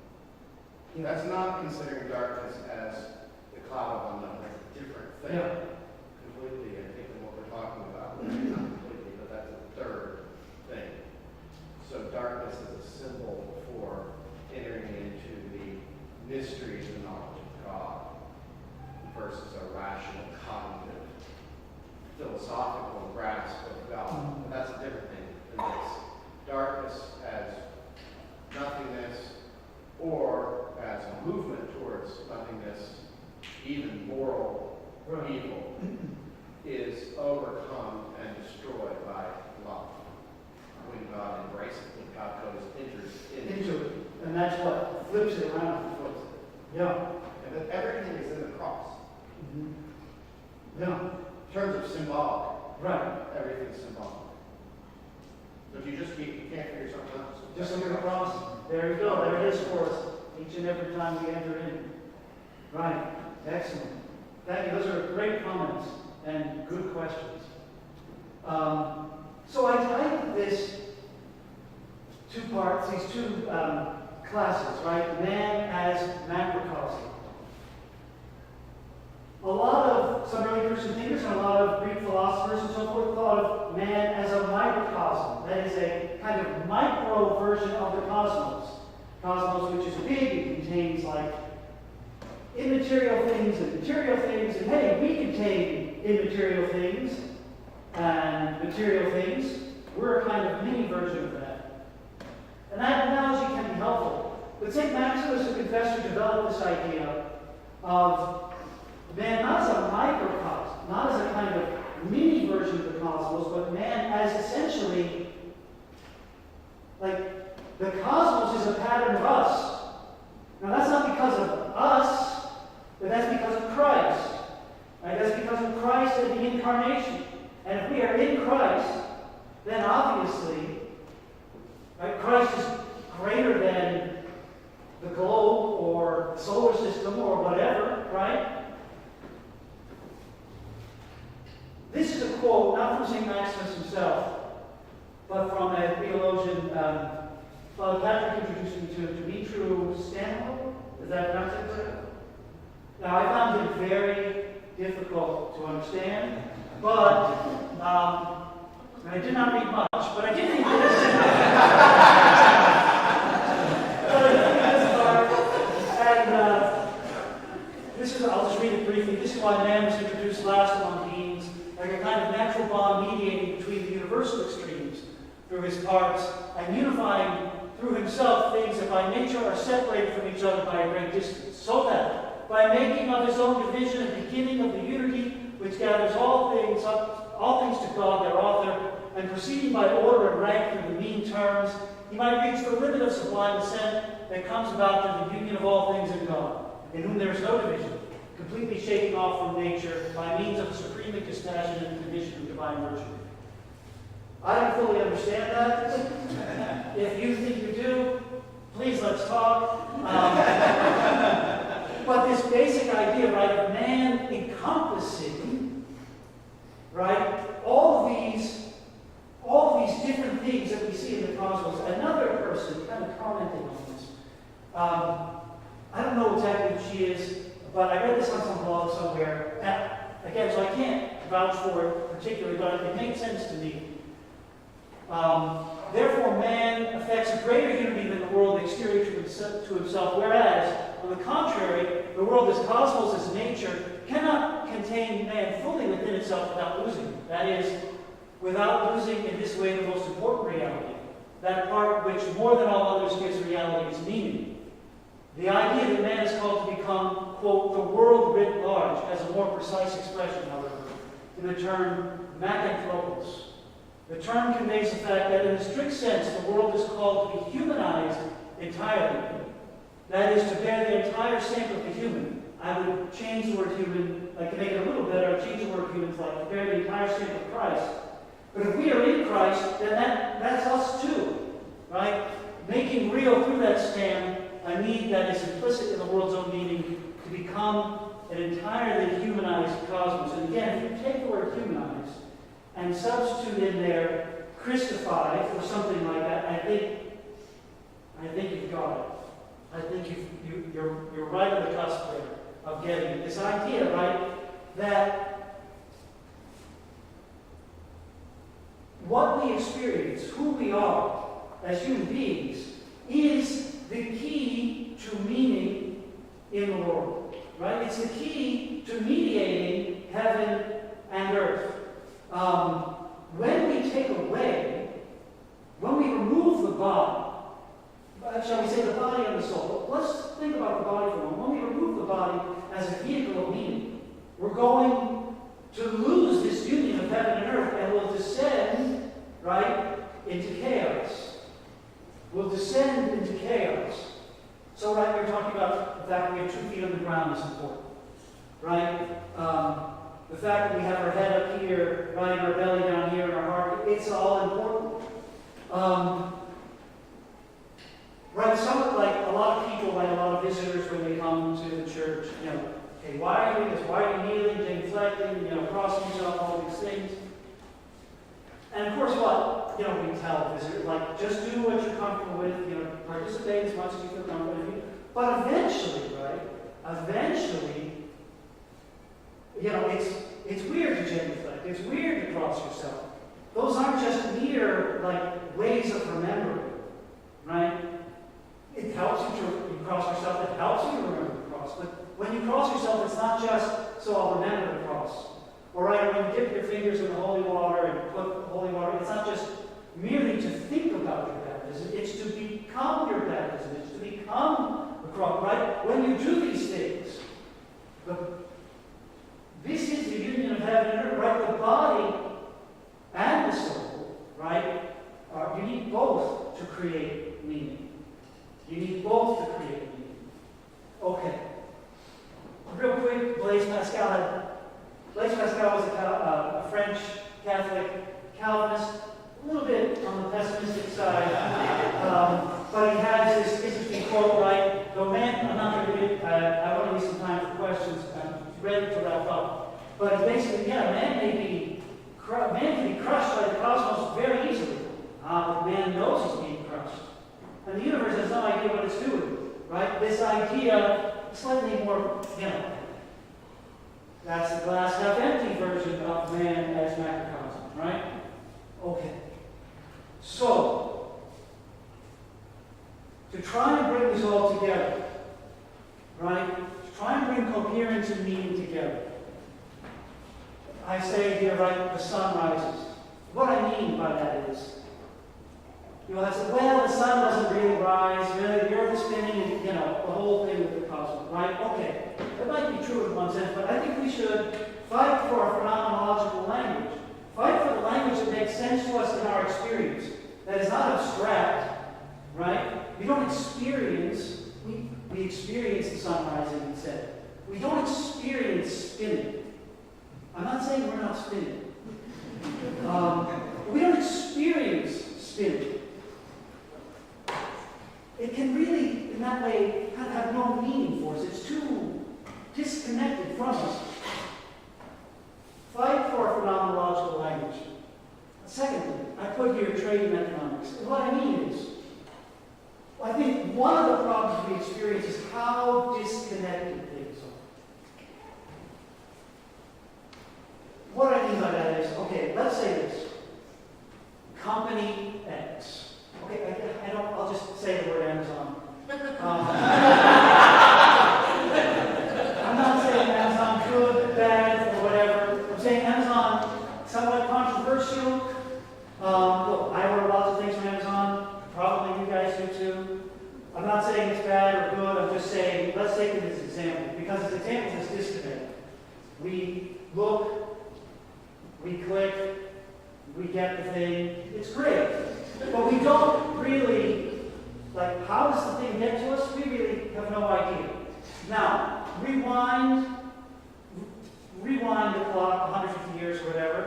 Yeah. That's not considering darkness as the cloud of unknown. That's a different thing. Yeah. Completely, I think, than what we're talking about. Not completely, but that's a third thing. So darkness is a symbol for Right. evil is overcome and destroyed by love. When God embraces it, when God enters Into it. And that's what flips it around. Yeah. And that everything is in the cross. Mhm. Yeah. In terms of symbolic, Right. everything's symbolic. So if you can't figure something out. Just look at the cross. There you go. There it is for us. Each and every time we enter in. Right. Excellent. Thank you. Those are great comments and good questions. So I titled this two parts, these two classes, right? Man as macrocosm. A lot of some early Christian thinkers and a lot of Greek philosophers and so forth thought of man as a microcosm. That is a kind of micro version of the cosmos. Cosmos, which is big, it contains like immaterial things and material things, and hey, we contain immaterial things and material things. We're a kind of mini version of that. And that analogy can be helpful. But St. Maximus the Confessor developed this idea of man not as a microcosm, not as a kind of mini version of the cosmos, but man as essentially, like, the cosmos is a pattern of us. Now that's not because of us, but that's because of Christ. Right? That's because of Christ and the incarnation. And if we are in Christ, then obviously, right, Christ is greater than the globe or the solar system or whatever, right? This is a quote, not from St. Maximus himself, but from a theologian, Father Patrick introduced me to Dimitru Stanhope. Is that pronounced it? Now, I found it very difficult to understand, but I did not read much, but I did read this. But I did read this part, and this is, I'll just read it briefly. This is why man was introduced last among beings, like a kind of natural bond mediating between the universal extremes through his parts, and unifying through himself things that by nature are separated from each other by a great distance, so that by making of his own division a beginning of the unity which gathers all things to God their author, and proceeding by order and rank through the mean terms, he might reach the limit of sublime ascent that comes about through the union of all things in God, in whom there is no division, completely shaking off from nature by means of a supremely dispassionate condition of divine virtue. I don't fully understand that. If you think you do, please let's talk. But this basic idea, right, of man encompassing, right, all of these different things that we see in the cosmos. Another person kind of commenting on this. I don't know exactly who she is, but I read this on some blog somewhere. Again, so I can't vouch for it particularly, but it makes sense to me. Therefore, man affects a greater unity than the world exterior to himself, whereas, on the contrary, the world as cosmos, as nature, cannot contain man fully within itself without losing it. That is, without losing in this way the most important reality, that part which more than all others gives reality its meaning. The idea that man is called to become, quote, the world writ large, has a more precise expression, however, in the term makanthropos. The term conveys the fact that in a strict sense, the world is called to be humanized entirely. That is, to bear the entire stamp of the human. I would change the word human, like to make it a little better, I'd change the word human to like to bear the entire stamp of Christ. But if we are in Christ, then that's us too, right? Making real through that stamp a need that is implicit in the world's own meaning to become an entirely humanized cosmos. And again, if you take the word humanized and substitute in there Christify or something like that, I think you've got it. I think you're right on the cusp there of getting it. This idea, right, that what we experience, who we are as human beings, is the key to meaning in the world, right? It's the key to mediating heaven and earth. When we take away, when we remove the body, shall we say the body and the soul, let's think about the body for a moment. When we remove the body as a vehicle of meaning, we're going to lose this union of heaven and earth, and we'll descend, right, into chaos. We'll descend into chaos. So, right, we're talking about the fact that we have 2 feet on the ground is important, right? The fact that we have our head up here, right, our belly down here, and our heart, it's all important. Right, like a lot of people, like a lot of visitors when they come to the church, okay, why are you doing this? Why are you kneeling, genuflecting, crossing yourself, all these things? And of course what? We tell visitors, like, just do what you're comfortable with, participate as much as you feel comfortable with. But eventually, right, it's weird to genuflect. It's weird to cross yourself. Those aren't just mere, ways of remembering, right? It helps you cross yourself. It helps you to remember to cross. But when you cross yourself, it's not just so I'll remember to cross. All right, when you dip your fingers in the holy water and put holy water, it's not just merely to think about your baptism. It's to become your baptism. It's to become the cross, right? When you do these things, this is the union of heaven and earth, right? The body and the soul, right? You need both to create meaning. You need both to create meaning. Okay. Real quick, Blaise Pascal was a French Catholic Calvinist, a little bit on the pessimistic side, but he has this interesting quote, right? Though man, I'm not going to read it, I want to leave some time for questions. I'm ready to wrap up. But basically, man can be crushed by the cosmos very easily. But man knows he's being crushed. And the universe has no idea what it's doing, right? This idea, slightly more, that's the glass half empty version of man as macrocosm, right? Okay. So, to try and bring this all together, right? To try and bring coherence and meaning together. I say here, right, the sun rises. What I mean by that is, I said, well, the sun doesn't really rise, really, the earth is spinning, and, the whole thing with the cosmos, right? Okay, that might be true in one sense, but I think we should fight for a phenomenological language. Fight for the language that makes sense to us in our experience, that is not abstract, right? We don't experience, we experience the sun rising instead. We don't experience spinning. I'm not saying we're not spinning. We don't experience spinning. It can really, in that way, have no meaning for us. It's too disconnected from us. Fight for a phenomenological language. Secondly, I put here trade and economics. And what I mean is, I think one of the problems we experience is how disconnected things are. What I mean by that is, okay, let's say this. Company X. Okay, I'll just say the word Amazon. I'm not saying Amazon good, bad, or whatever. I'm saying Amazon somewhat controversial. Look, I order lots of things from Amazon. Probably you guys do too. I'm not saying it's bad or good. I'm just saying, let's take it as an example. Because as examples, it's disconnect. We look, we click, we get the thing. It's great. But we don't really, how does the thing get to us? We really have no idea. Now, rewind the clock 150 years or whatever.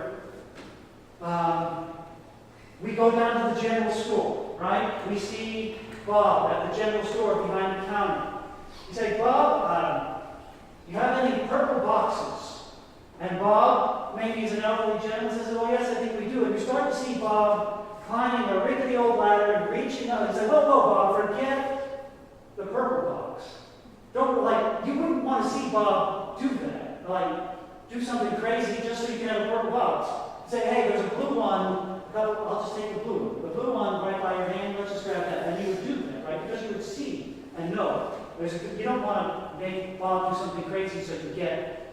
We go down to the general store, right? We see Bob at the general store behind the counter. You say, Bob, you have any purple boxes? And Bob, maybe he's an elderly gentleman, says, oh yes, I think we do. And you start to see Bob climbing a rickety old ladder and reaching up and say, whoa, Bob, forget the purple box. Don't, you wouldn't want to see Bob do that. Do something crazy just so you can have a purple box. Say, hey, there's a blue one, I'll just take the blue one. The blue one right by your hand, let's just grab that. And you would do that, right? Because you would see and know. You don't want to make Bob do something crazy so you get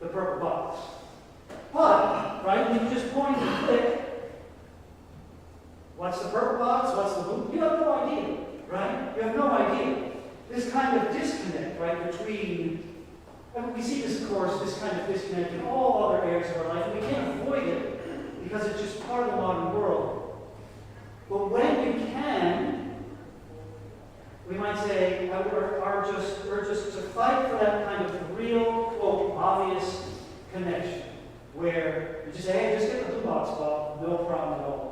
the purple box. But, right, when you just point and click, what's the purple box? What's the blue? You have no idea, right? You have no idea. This kind of disconnect, right, between, and we see this, of course, this kind of disconnect in all other areas of our life, and we can't avoid it because it's just part of the modern world. But when you can, we might say, urge us to fight for that kind of real, quote, obvious connection, where you just say, hey, just get the blue box, Bob, no problem at all.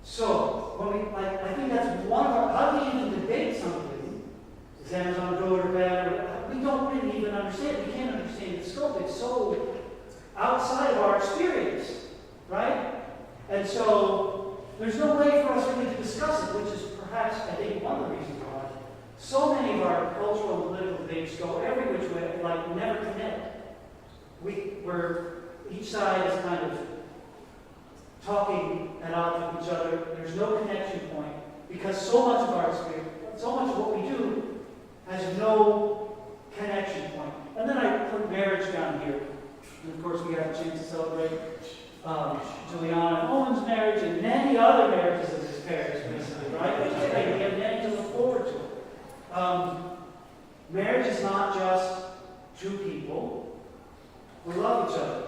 So, when we, I think that's one of our, how do we even debate something? Is Amazon good or bad? We don't really even understand. We can't understand the scope. It's so outside of our experience, right? And so, there's no way for us really to discuss it, which is perhaps, I think, one of the reasons why so many of our cultural and political debates go every which way, like never connect. We're each side is kind of talking at odds with each other. There's no connection point because so much of our experience, so much of what we do has no connection point. And then I put marriage down here. And of course, we have a chance to celebrate Juliana and Owen's marriage and many other marriages in this parish, basically, right? Which is great. We have many to look forward to. Marriage is not just two people who love each other.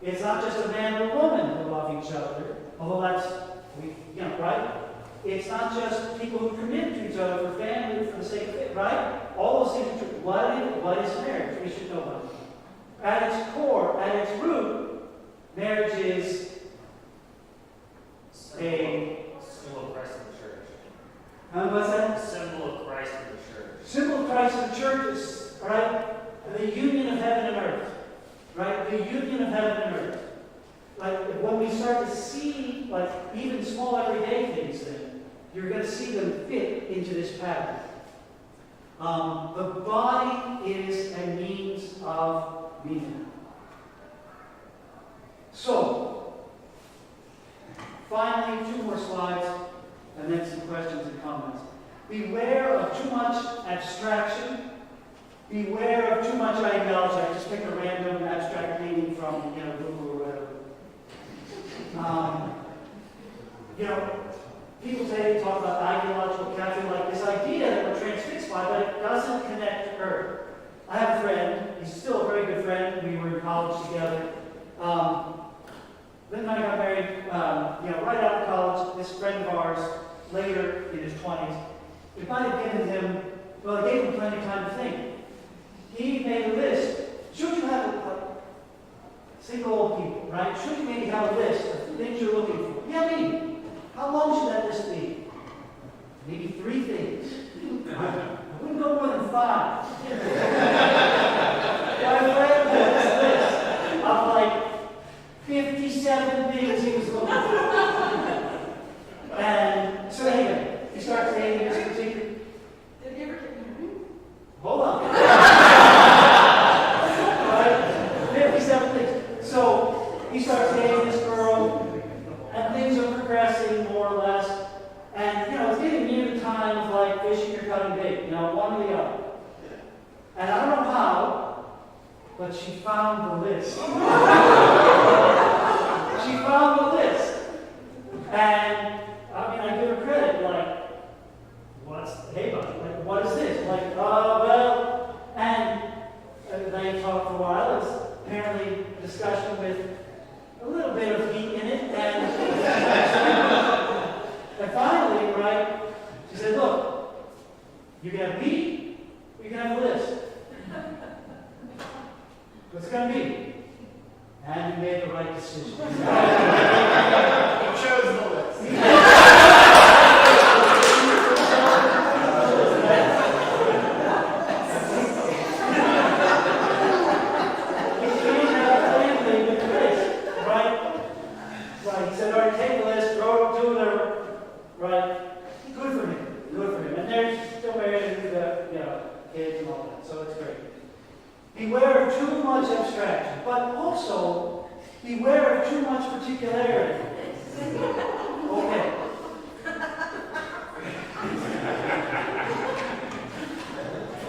It's not just a man and a woman who love each other, although that's, right? It's not just people who commit to each other for family, for the sake of it, right? All those things are true. What is marriage? We should know about it. At its core, at its root, marriage is a symbol of Christ in the church. what's that? Symbol of Christ in the church. Symbol of Christ in the church is, right? The union of heaven and earth. Right? The union of heaven and earth. Like when we start to see like even small everyday things, then you're going to see them fit into this pattern. The body is a means of meaning. So, finally, 2 more slides, and then some questions and comments. Beware of too much abstraction. Beware of too much ideology. I just picked a random abstract meaning from, Google or whatever. People today talk about ideological caffeine, like this idea that we're transfixed by, but it doesn't connect to Earth. I have a friend. He's still a very good friend. We were in college together. Lynn and I got married, right out of college. This friend of ours, later in his 20s, it might have given him, it gave him plenty of time to think. He made a list. Should you have single old people, right? Should you maybe have a list of things you're looking for? Yeah, maybe. How long should that list be? Maybe 3 things. I wouldn't go more than 5. My friend had this list of like 57 things he was looking for. And so anyway, he starts saying this particular. Did he ever get married? Hold on. 57 things. So he starts dating this girl, and things are progressing more or less. And it's getting near the time of like fishing or cutting bait, one or the other. And I don't know how, but she found the list. She found the list. And I give her credit, hey buddy, what is this? And they talked for a while. It's apparently a discussion with a little bit of heat in it. And finally, right, she said, look, you can have me, or you can have a list. What's it going to be? And you made the right decision. He chose the list. Beware of too much abstraction, but also beware of too much particularity. Okay.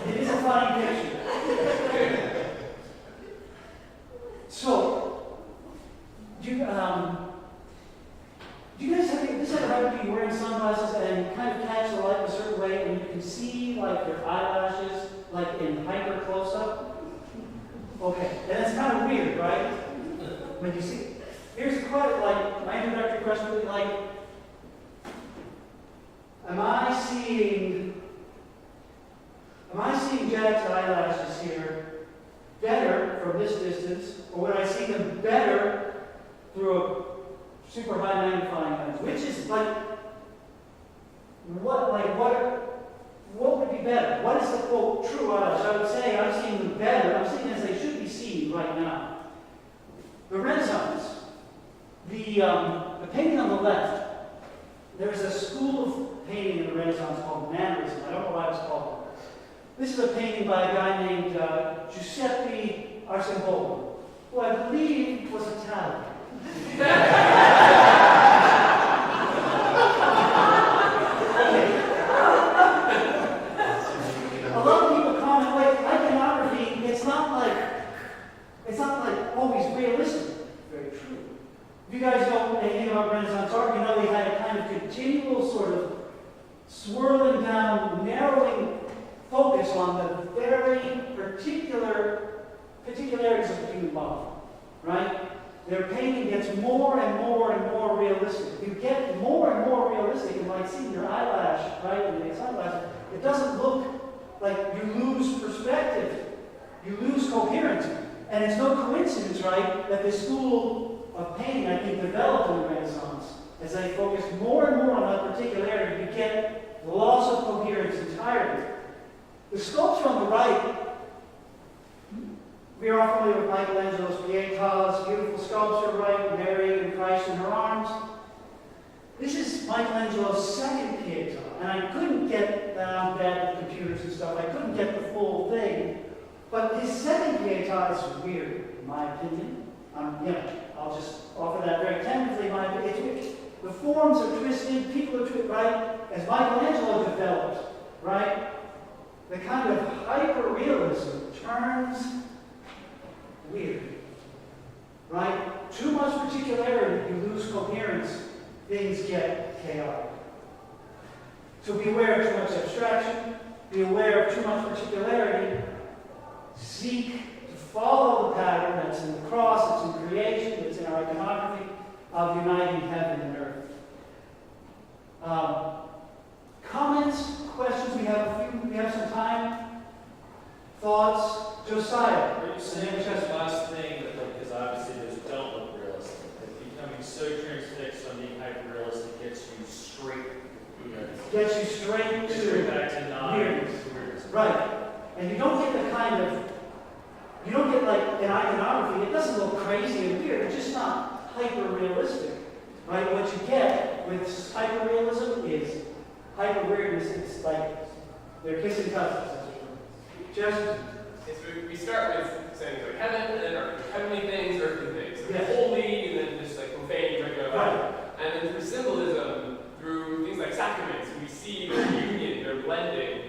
It is a funny picture. So, do you guys ever be wearing sunglasses and kind of catch the light in a certain way and you can see like your eyelashes like in hyper close-up? Okay, and it's kind of weird, right? When you see, here's quite like my introductory question would be like, am I seeing Jack's eyelashes here better from this distance, or would I see them better through a super high magnifying lens? Which is like, what would be better? What is the quote true eyelash? I would say I'm seeing them better. I'm seeing as they should be seen right now. The Renaissance, the painting on the left. There's a school of painting in the Renaissance called Mannerism. I don't know why it's called that. This is a painting by a guy named Giuseppe Arcembolo, who I believe was Italian. A lot of people comment, wait, iconography, it's not like always realistic. Very true. If you guys know anything about Renaissance art, you know they had a kind of continual sort of swirling down, narrowing focus on the very particularities of the human body, right? Their painting gets more and more and more realistic. You get more and more realistic, and like seeing your eyelash, right, and the eyelash, it doesn't look like you lose perspective, you lose coherence. And it's no coincidence, right, that this school of painting, I think, developed in the Renaissance. As they focused more and more on that particularity, you get the loss of coherence entirely. The sculpture on the right, we are all familiar with Michelangelo's Pietas, beautiful sculpture, right, Mary and Christ in her arms. This is Michelangelo's second Pieta, and I couldn't get down bad with computers and stuff. I couldn't get the full thing. But his second Pieta is weird, in my opinion. I'll just offer that very tentatively. The forms are twisted, people are twisted, right? As Michelangelo developed, right? The kind of hyper-realism turns weird, right? Too much particularity, you lose coherence, things get chaotic. So be aware of too much abstraction, be aware of too much particularity, seek to follow the pattern that's in the cross, that's in creation, that's in our iconography of uniting heaven and earth. Comments, questions? We have some time. Thoughts? Josiah. Are you saying this last thing that because obviously those don't look realistic, that becoming so transfixed on being hyper-realistic gets you straight, Gets you straight to back to weirdness. weirdness. Right. And you don't get like in iconography, it doesn't look crazy and weird, it's just not hyper-realistic. Right? What you get with hyper-realism is hyper-weirdness. It's like they're kissing cousins. Just We start with saying like heaven and then earth, heavenly things, earthly things. So Yes. holy and then just like profane, you go right. And then through symbolism, through things like sacraments, we see their union, their blending.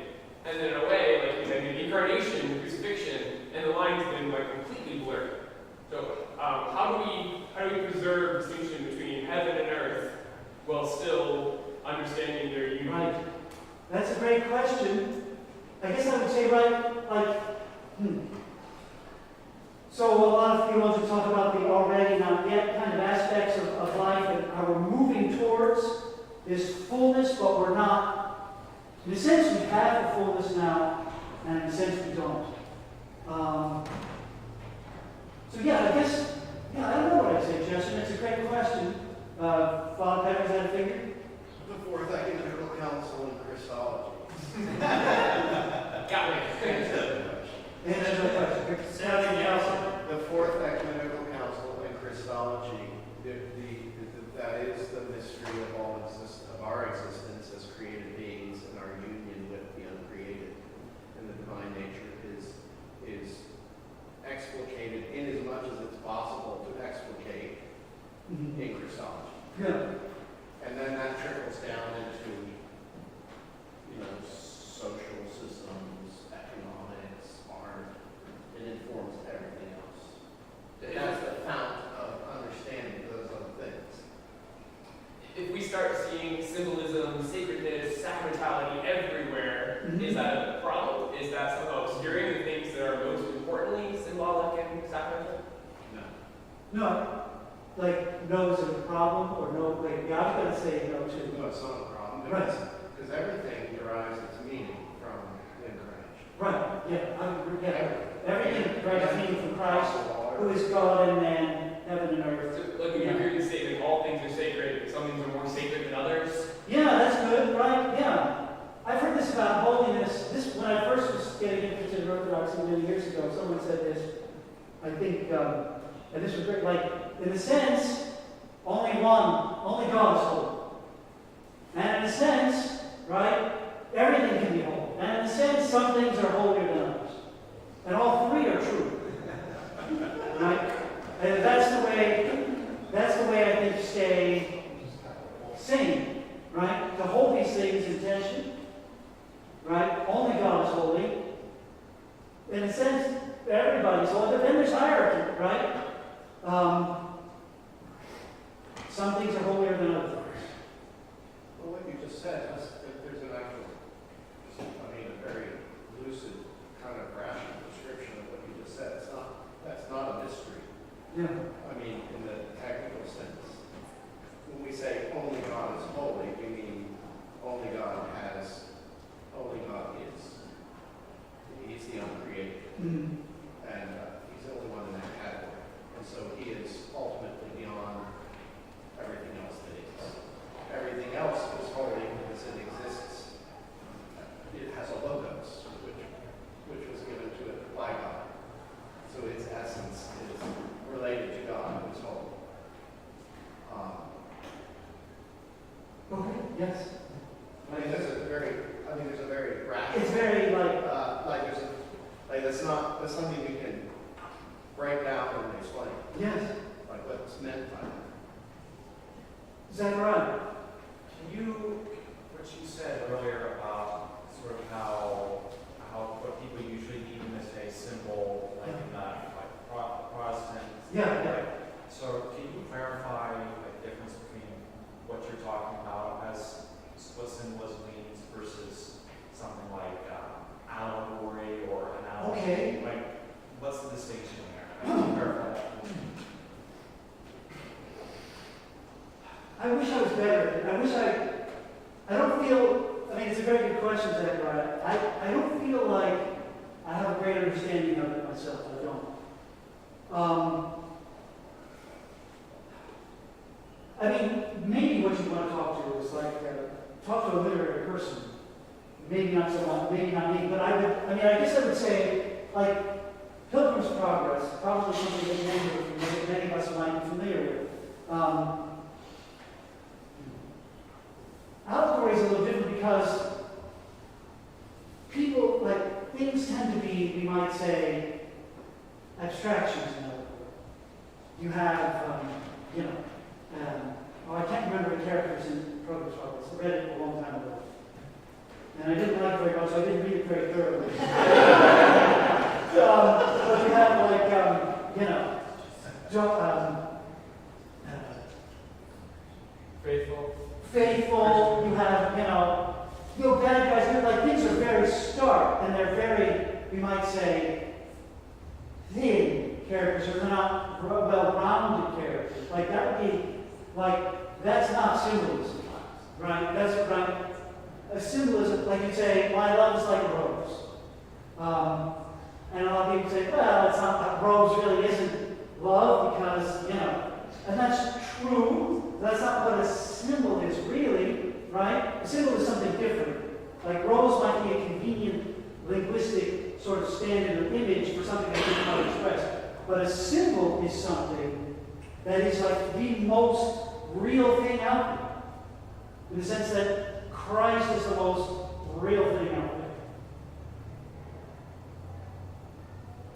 And then in a way, like you said, the incarnation, the crucifixion, and the lines have been like completely blurred. So how do we preserve distinction between heaven and earth while still understanding their union? Right. That's a great question. I guess I would say, So a lot of theologians talk about the already not yet kind of aspects of life and how we're moving towards this fullness, but we're not. In a sense, we have the fullness now, and in a sense, we don't. I don't know what I'd say, Justin. It's a great question. Father Pepper's had a figure? The Fourth Ecumenical Council in Christology. Got me. Answer the question. The Fourth Ecumenical Council in Christology, that is the mystery of our existence as created beings and our union with the uncreated. And the divine nature is explicated in as much as it's possible to explicate in Christology. Good. And then that trickles down into, social systems, economics, art. It informs everything else. That's the fount of understanding those other things. If we start seeing symbolism, sacredness, sacramentality everywhere, is that a problem? Is that somehow No, like, no is a problem, or no, like, yeah, I was gonna say no too. No, it's not a problem, Right. because everything derives its meaning from the incarnation. Right, yeah, I agree, yeah. Everything derives Yeah. meaning from Christ, Water. who is God and man, heaven and earth. So, like when you hear the statement, all things are sacred, some things are more sacred than others. Yeah, that's good, right? Yeah. I've heard this about holiness. This, when I first was getting interested in Orthodoxy many years ago, someone said this. I think, and this was great. Like, in a sense, only God is holy. And in a sense, right, everything can be holy. And in a sense, some things are holier than others. And all three are true. Right? And that's the way I think stay sane. Right? To hold these things in tension. Right? Only God is holy. In a sense, everybody's holy. But then there's hierarchy, right? Some things are holier than others. Well, what you just said, there's an actual, a very lucid kind of rational description of what you just said. That's not a mystery. Yeah. In the technical sense. When we say only God is holy, we mean only God is. He's the uncreated. Mm-hmm. And he's the only one in that category. And so he is ultimately beyond everything else that is. Everything else is holy because it exists. It has a logos, which was given to it by God. So its essence is related to God, who is holy. Okay, yes. There's a very rational. It's very that's something you can break down and explain, yes. like what's meant by that. Is that right? What you said earlier about sort of how what people usually deem as a symbol, like in Protestant. Yeah, yeah. So can you clarify the difference between what you're talking about as what symbolism means versus something like allegory or analogy? Okay. Like, what's the distinction there? Can you clarify that? I wish I was better. I don't feel, it's a very good question, Zachariah. I don't feel like I have a great understanding of it myself. I don't. Maybe what you want to talk to is like, talk to a literary person. Maybe not someone, maybe not me, but I guess I would say, like, Pilgrim's Progress, probably something that many of us might be familiar with. Allegory is a little different because things tend to be, we might say, abstractions in allegory. You have, I can't remember the characters in Pilgrim's Progress. I read it a long time ago. And I didn't like it very much, so I didn't read it very thoroughly. But you have faithful, you have, bad guys, things are very stark, and they're very, we might say, thin characters, or they're not well-rounded characters. That would be, that's not symbolism, right? That's right. A symbolism, like you'd say, my love is like a rose. And a lot of people say, well, it's not that rose really isn't love because, and that's true. That's not what a symbol is really, right? A symbol is something different. Like rose might be a convenient linguistic sort of standard or image for something that you want to express. But a symbol is something that is like the most real thing out there. In the sense that Christ is the most real thing out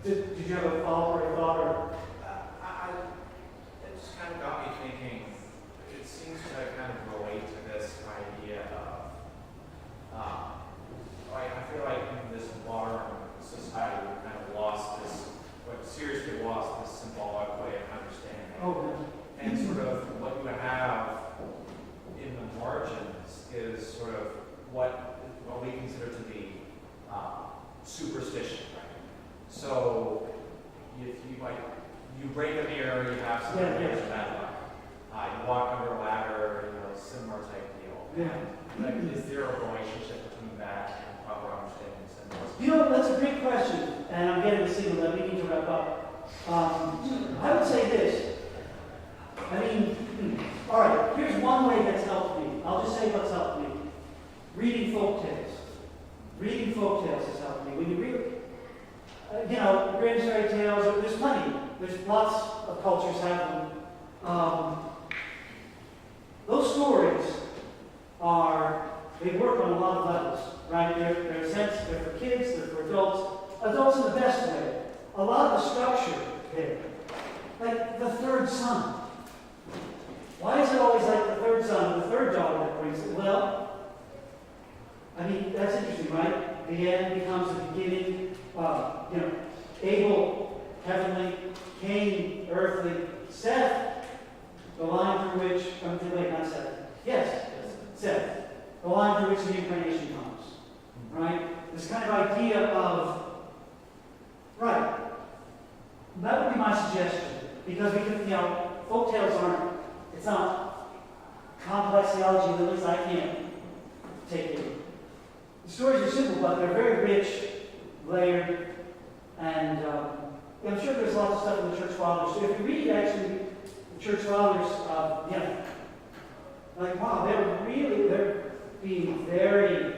there. Did you have a follow-up or a thought? Or? It just kind of got me thinking, it seems to kind of relate to this idea of, I feel like in this modern society we've kind of seriously lost this symbolic way of understanding. Oh, and sort of what you have in the margins is sort of what we consider to be superstition, right? So if you break a mirror, you have some Yeah. Like, is there a relationship between that and proper understanding of symbols? You know, that's a great question, and I'm getting the signal that we need to wrap up. I would say this. I mean, all right, here's one way that's helped me. I'll just say what's helped me. Reading folk tales. Reading folk tales has helped me. When you read, you know, Grimm's fairy tales, there's plenty. There's lots of cultures have them. Those stories they work on a lot of levels, right? They're for kids, they're for adults. Adults in the best way. A lot of the structure there. Like the third son. Why is it always like the third son, the third daughter that brings it? Well, I mean, that's interesting, right? The end becomes the beginning. Abel, heavenly, Cain, earthly, Seth, the line through which, not Seth. Yes, Seth. The line through which the incarnation comes. Right? This kind of idea of, right, that would be my suggestion. Because we can, folk tales it's not complex theology, at least I can't take it. The stories are simple, but they're very rich, layered, and I'm sure there's lots of stuff in the Church Fathers. So if you read, actually, the Church Fathers, wow, they're being very,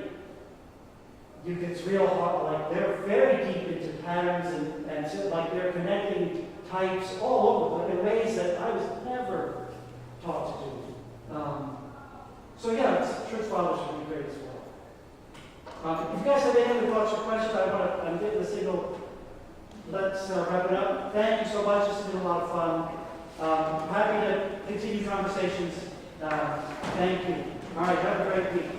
it's real hard, like they're very deep into patterns and so, like they're connecting types all over, but in ways that I was never taught to do. Church Fathers would be great as well. If you guys have any other thoughts or questions, I'm getting the signal. Let's wrap it up. Thank you so much. This has been a lot of fun. Happy to continue conversations. Thank you. All right, have a great week.